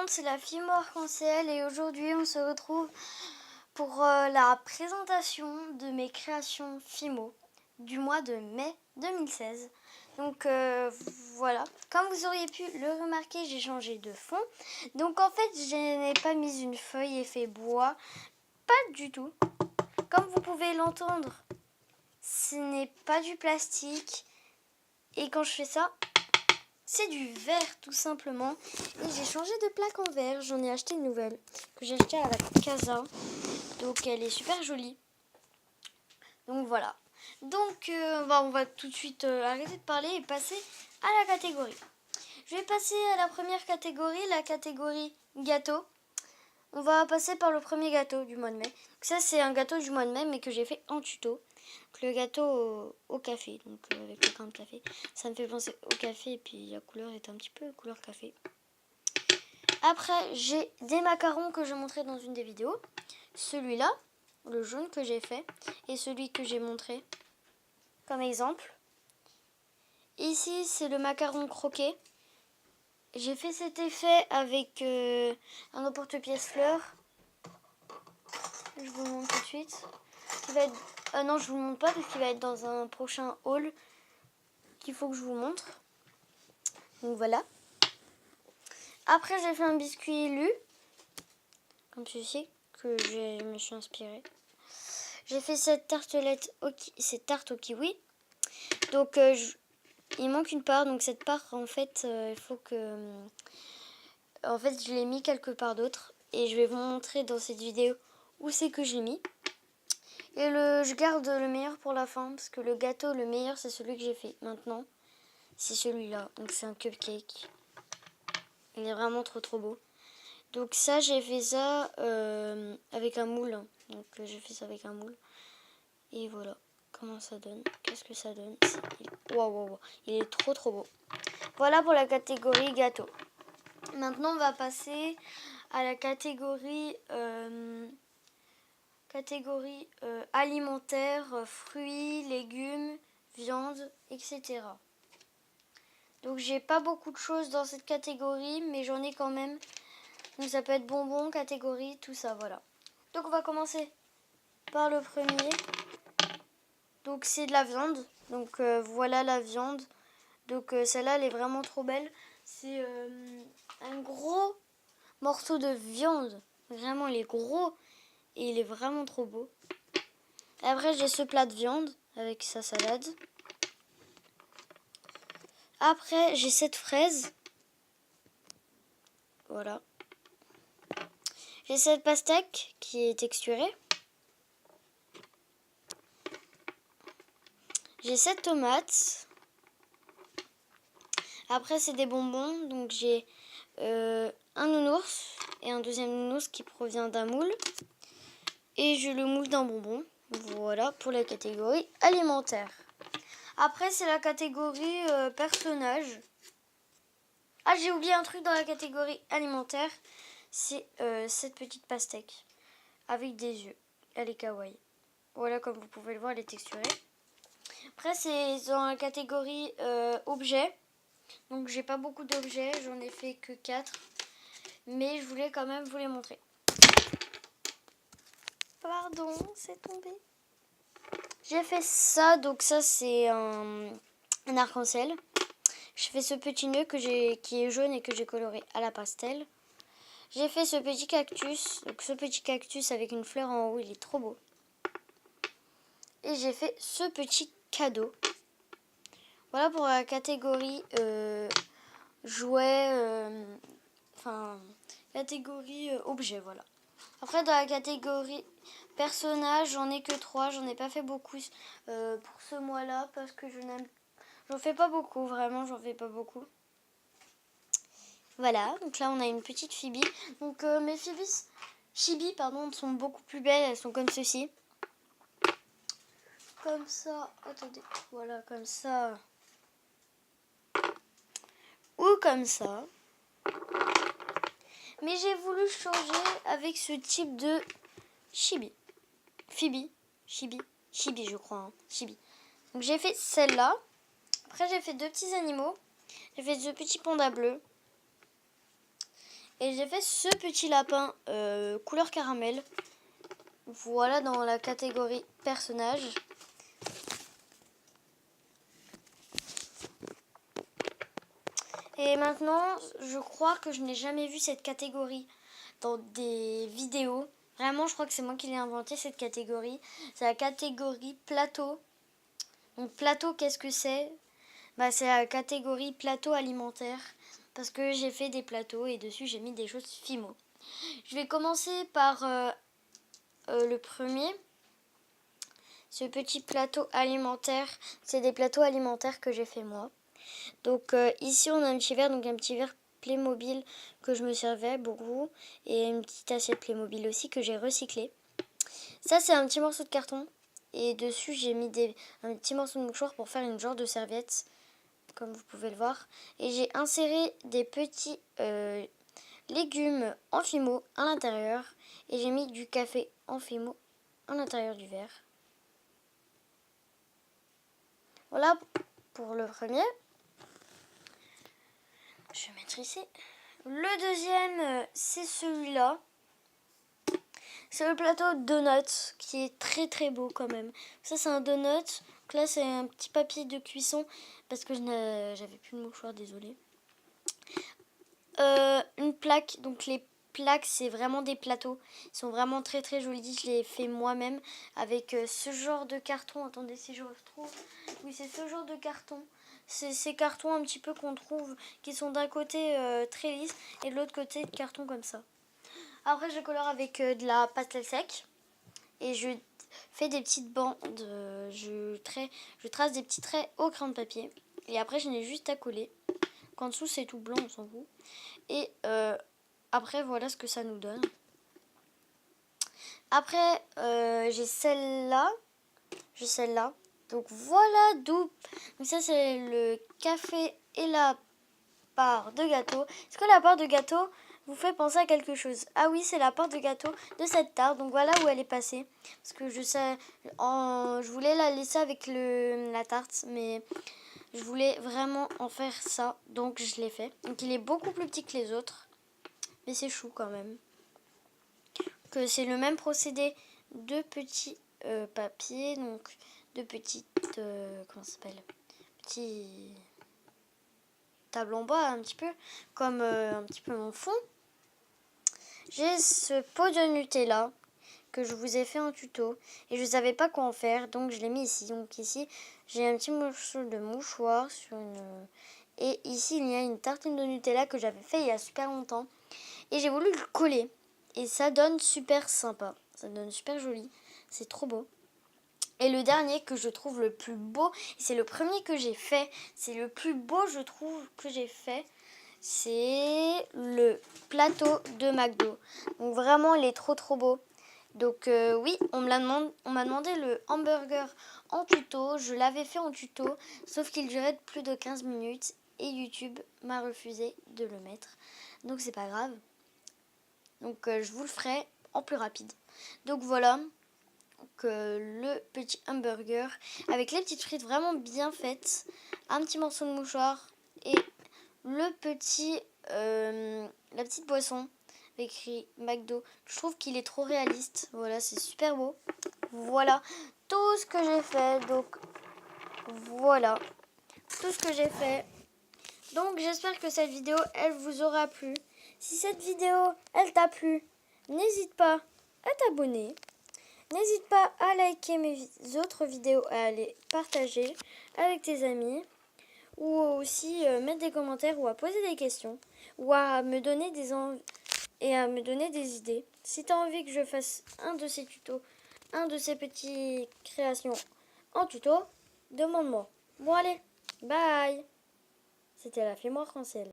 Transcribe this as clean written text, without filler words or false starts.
monde, c'est la Fimo Arc-en-Ciel et aujourd'hui on se retrouve pour la présentation de mes créations Fimo du mois de mai 2016. Donc voilà, comme vous auriez pu le remarquer, j'ai changé de fond. Donc en fait, je n'ai pas mis une feuille effet bois, pas du tout. Comme vous pouvez l'entendre, ce n'est pas du plastique. Et quand je fais ça, c'est du verre tout simplement. Et j'ai changé de plaque en verre. J'en ai acheté une nouvelle que j'ai achetée à la Casa. Donc elle est super jolie. Donc voilà. Donc on va tout de suite arrêter de parler et passer à la catégorie. Je vais passer à la première catégorie, la catégorie gâteau. On va passer par le premier gâteau du mois de mai. Donc ça c'est un gâteau du mois de mai mais que j'ai fait en tuto. Donc, le gâteau au café, donc avec le grain de café. Ça me fait penser au café et puis la couleur est un petit peu couleur café. Après j'ai des macarons que je montrais dans une des vidéos. Celui-là, le jaune que j'ai fait et celui que j'ai montré comme exemple. Ici c'est le macaron croqué. J'ai fait cet effet avec un emporte-pièce fleur. Je vous montre tout de suite. Qui va être... non, je vous montre pas parce qu'il va être dans un prochain haul qu'il faut que je vous montre. Donc voilà. Après, j'ai fait un biscuit lu, comme ceci, que je me suis inspirée. J'ai fait cette tartelette, cette tarte au kiwi. Donc il manque une part, donc cette part, en fait, il faut que... En fait, je l'ai mis quelque part d'autre. Et je vais vous montrer dans cette vidéo où c'est que j'ai mis. Et je garde le meilleur pour la fin, parce que le gâteau, le meilleur, c'est celui que j'ai fait maintenant. C'est celui-là, donc c'est un cupcake. Il est vraiment trop beau. Donc ça, j'ai fait ça avec un moule. Donc j'ai fait ça avec un moule. Et voilà, comment ça donne. Qu'est-ce que ça donne? Waouh, il est trop beau. Voilà pour la catégorie gâteau. Maintenant, on va passer à la catégorie alimentaire, fruits, légumes, viande, etc. Donc j'ai pas beaucoup de choses dans cette catégorie, mais j'en ai quand même. Donc ça peut être bonbons, catégorie, tout ça, voilà. Donc on va commencer par le premier. Donc c'est de la viande. Donc voilà la viande. Donc celle-là, elle est vraiment trop belle. C'est un gros morceau de viande. Vraiment, il est gros et il est vraiment trop beau. Et après, j'ai ce plat de viande avec sa salade. Après, j'ai cette fraise. Voilà. J'ai cette pastèque qui est texturée. J'ai cette tomate. Après, c'est des bonbons. Donc, j'ai un nounours et un deuxième nounours qui provient d'un moule. Et j'ai le moule d'un bonbon. Voilà pour la catégorie alimentaire. Après, c'est la catégorie personnage. Ah, j'ai oublié un truc dans la catégorie alimentaire. C'est cette petite pastèque avec des yeux. Elle est kawaii. Voilà, comme vous pouvez le voir, elle est texturée. Après, c'est dans la catégorie objet. Donc, j'ai pas beaucoup d'objets. J'en ai fait que 4. Mais je voulais quand même vous les montrer. Pardon, c'est tombé. J'ai fait ça. Donc, ça, c'est un arc-en-ciel. J'ai fait ce petit nœud qui est jaune et que j'ai coloré à la pastel. J'ai fait ce petit cactus. Donc, ce petit cactus avec une fleur en haut. Il est trop beau. Et j'ai fait ce petit cadeau. Voilà pour la catégorie jouets, catégorie objet, voilà. Après, dans la catégorie personnage, j'en ai que 3. J'en ai pas fait beaucoup pour ce mois-là parce que j'en fais pas beaucoup, vraiment, j'en fais pas beaucoup. Voilà, donc là, on a une petite Phoebe. Donc, mes Chibi, sont beaucoup plus belles. Elles sont comme ceci. Comme ça, attendez, voilà, comme ça. Ou comme ça. Mais j'ai voulu changer avec ce type de chibi. Chibi, je crois. Hein. Chibi. Donc j'ai fait celle-là. Après j'ai fait 2 petits animaux. J'ai fait ce petit panda bleu. Et j'ai fait ce petit lapin couleur caramel. Voilà, dans la catégorie personnage. Et maintenant, je crois que je n'ai jamais vu cette catégorie dans des vidéos. Vraiment, je crois que c'est moi qui l'ai inventé, cette catégorie. C'est la catégorie plateau. Donc plateau, qu'est-ce que c'est? Bah, c'est la catégorie plateau alimentaire. Parce que j'ai fait des plateaux et dessus j'ai mis des choses Fimo. Je vais commencer par le premier. Ce petit plateau alimentaire, c'est des plateaux alimentaires que j'ai fait moi. Donc ici on a un petit verre, donc un petit verre Playmobil que je me servais beaucoup. Et une petite assiette Playmobil aussi que j'ai recyclée. Ça c'est un petit morceau de carton. Et dessus j'ai mis un petit morceau de mouchoir pour faire une genre de serviette. Comme vous pouvez le voir. Et j'ai inséré des petits légumes en Fimo à l'intérieur. Et j'ai mis du café en Fimo à l'intérieur du verre. Voilà pour le premier. Je vais mettre ici. Le deuxième, c'est celui-là. C'est le plateau donut qui est très très beau quand même. Ça c'est un donut. Donc là c'est un petit papier de cuisson parce que j'avais plus de mouchoir, désolé. Une plaque, donc les plaques c'est vraiment des plateaux. Ils sont vraiment très très jolis. Je les ai fait moi-même avec ce genre de carton. Attendez si je retrouve. Oui, c'est ce genre de carton. C'est ces cartons un petit peu qu'on trouve qui sont d'un côté très lisses et de l'autre côté de carton comme ça. Après je colore avec de la pastel sec et je fais des petites bandes, je trace des petits traits au crayon de papier et après je n'ai juste à coller. En dessous c'est tout blanc, on s'en fout. Et après voilà ce que ça nous donne. Après j'ai celle-là. Donc voilà d'où. Donc ça c'est le café et la part de gâteau. Est-ce que la part de gâteau vous fait penser à quelque chose? Ah oui, c'est la part de gâteau de cette tarte. Donc voilà où elle est passée. Parce que je voulais la laisser avec la tarte, mais je voulais vraiment en faire ça. Donc je l'ai fait. Donc il est beaucoup plus petit que les autres. Mais c'est chou quand même. Que c'est le même procédé de petits papiers. Donc de petites... comment ça s'appelle? Petits... table en bois un petit peu. Comme un petit peu mon fond. J'ai ce pot de Nutella que je vous ai fait en tuto et je ne savais pas quoi en faire, donc je l'ai mis ici. Donc ici j'ai un petit morceau de mouchoir et ici il y a une tartine de Nutella que j'avais fait il y a super longtemps et j'ai voulu le coller et ça donne super sympa, ça donne super joli, c'est trop beau. Et le dernier que je trouve le plus beau, et c'est le premier que j'ai fait, c'est le plus beau je trouve que j'ai fait, c'est le plateau de McDo. Donc vraiment il est trop trop beau. Donc oui, on m'a demandé le hamburger en tuto. Je l'avais fait en tuto, sauf qu'il durait plus de 15 minutes et YouTube m'a refusé de le mettre. Donc c'est pas grave. Donc je vous le ferai en plus rapide. Donc voilà, le petit hamburger avec les petites frites vraiment bien faites, un petit morceau de mouchoir et la petite boisson écrit McDo. Je trouve qu'il est trop réaliste. Voilà, c'est super beau. Voilà tout ce que j'ai fait. Donc voilà tout ce que j'ai fait. Donc j'espère que cette vidéo elle vous aura plu. Si cette vidéo elle t'a plu, n'hésite pas à t'abonner. N'hésite pas à liker mes autres vidéos, à les partager avec tes amis. Ou aussi mettre des commentaires ou à poser des questions ou à me donner des idées. Si tu as envie que je fasse un de ces tutos, un de ces petites créations en tuto, demande-moi. Bon allez, bye. C'était la Fille-moi Francelle.